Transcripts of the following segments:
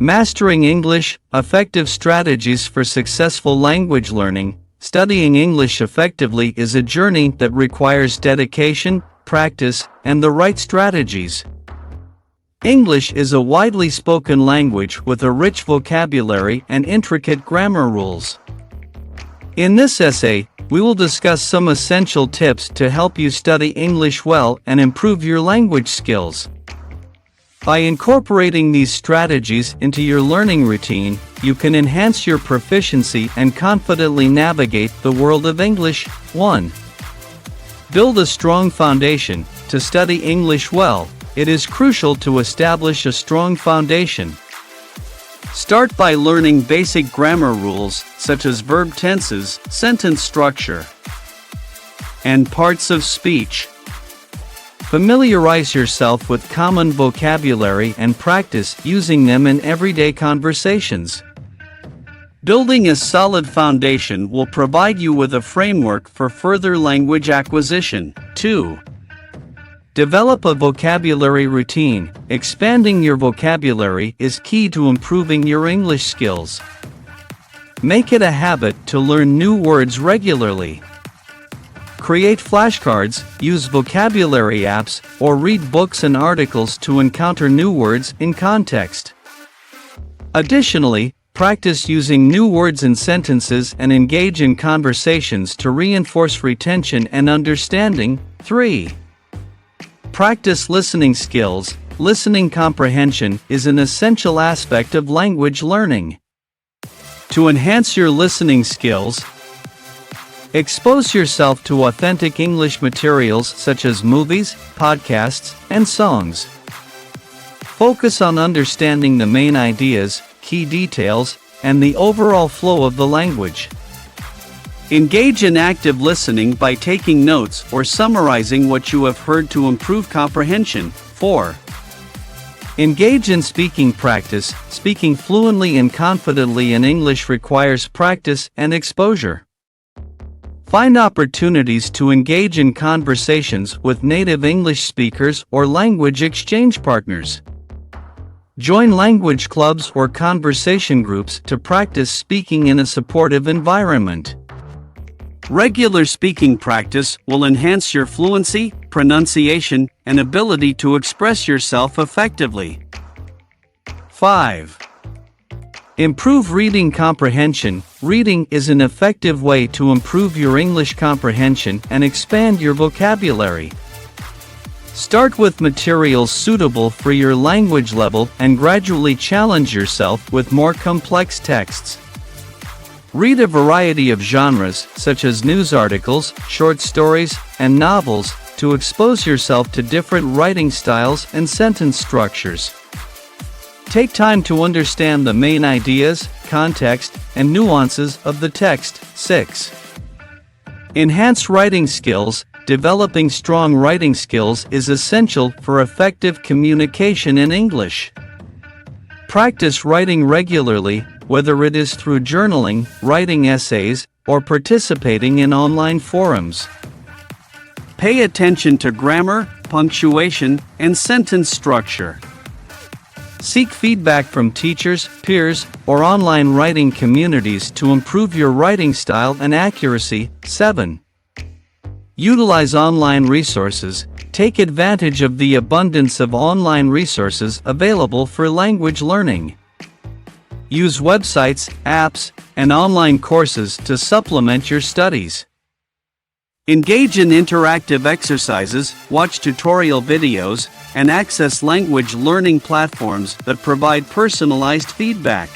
Mastering English, Effective Strategies for Successful Language Learning. Studying English effectively is a journey that requires dedication, practice, and the right strategies. English is a widely spoken language with a rich vocabulary and intricate grammar rules. In this essay, we will discuss some essential tips to help you study English well and improve your language skills. By incorporating these strategies into your learning routine, you can enhance your proficiency and confidently navigate the world of English. 1. Build a strong foundation. To study English well, it is crucial to establish a strong foundation. Start by learning basic grammar rules such as verb tenses, sentence structure, and parts of speech. Familiarize yourself with common vocabulary and practice using them in everyday conversations. Building a solid foundation will provide you with a framework for further language acquisition. 2. Develop a vocabulary routine. Expanding your vocabulary is key to improving your English skills. Make it a habit to learn new words regularly. Create flashcards, use vocabulary apps, or read books and articles to encounter new words in context. Additionally, practice using new words in sentences and engage in conversations to reinforce retention and understanding. 3. Practice listening skills. Listening comprehension is an essential aspect of language learning. To enhance your listening skills, expose yourself to authentic English materials such as movies, podcasts, and songs. Focus on understanding the main ideas, key details, and the overall flow of the language. Engage in active listening by taking notes or summarizing what you have heard to improve comprehension. 4. Engage in speaking practice. Speaking fluently and confidently in English requires practice and exposure. Find opportunities to engage in conversations with native English speakers or language exchange partners. Join language clubs or conversation groups to practice speaking in a supportive environment. Regular speaking practice will enhance your fluency, pronunciation, and ability to express yourself effectively. 5. Improve reading comprehension. Reading is an effective way to improve your English comprehension and expand your vocabulary. Start with materials suitable for your language level and gradually challenge yourself with more complex texts. Read a variety of genres, such as news articles, short stories, and novels, to expose yourself to different writing styles and sentence structures. Take time to understand the main ideas, context, and nuances of the text. 6. Enhance writing skills. Developing strong writing skills is essential for effective communication in English. Practice writing regularly, whether it is through journaling, writing essays, or participating in online forums. Pay attention to grammar, punctuation, and sentence structure. Seek feedback from teachers, peers, or online writing communities to improve your writing style and accuracy. 7. Utilize online resources. Take advantage of the abundance of online resources available for language learning. Use websites, apps, and online courses to supplement your studies. Engage in interactive exercises, watch tutorial videos, and access language learning platforms that provide personalized feedback.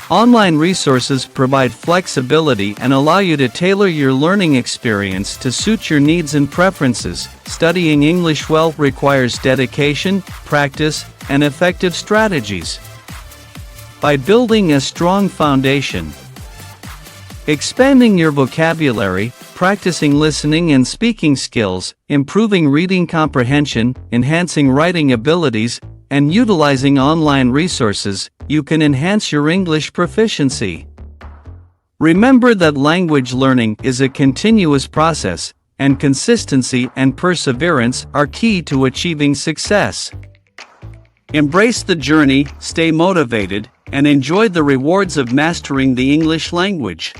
Online resources provide flexibility and allow you to tailor your learning experience to suit your needs and preferences. Studying English well requires dedication, practice, and effective strategies. By building a strong foundation, expanding your vocabulary, practicing listening and speaking skills, improving reading comprehension, enhancing writing abilities, and utilizing online resources, you can enhance your English proficiency. Remember that language learning is a continuous process, and consistency and perseverance are key to achieving success. Embrace the journey, stay motivated, and enjoy the rewards of mastering the English language.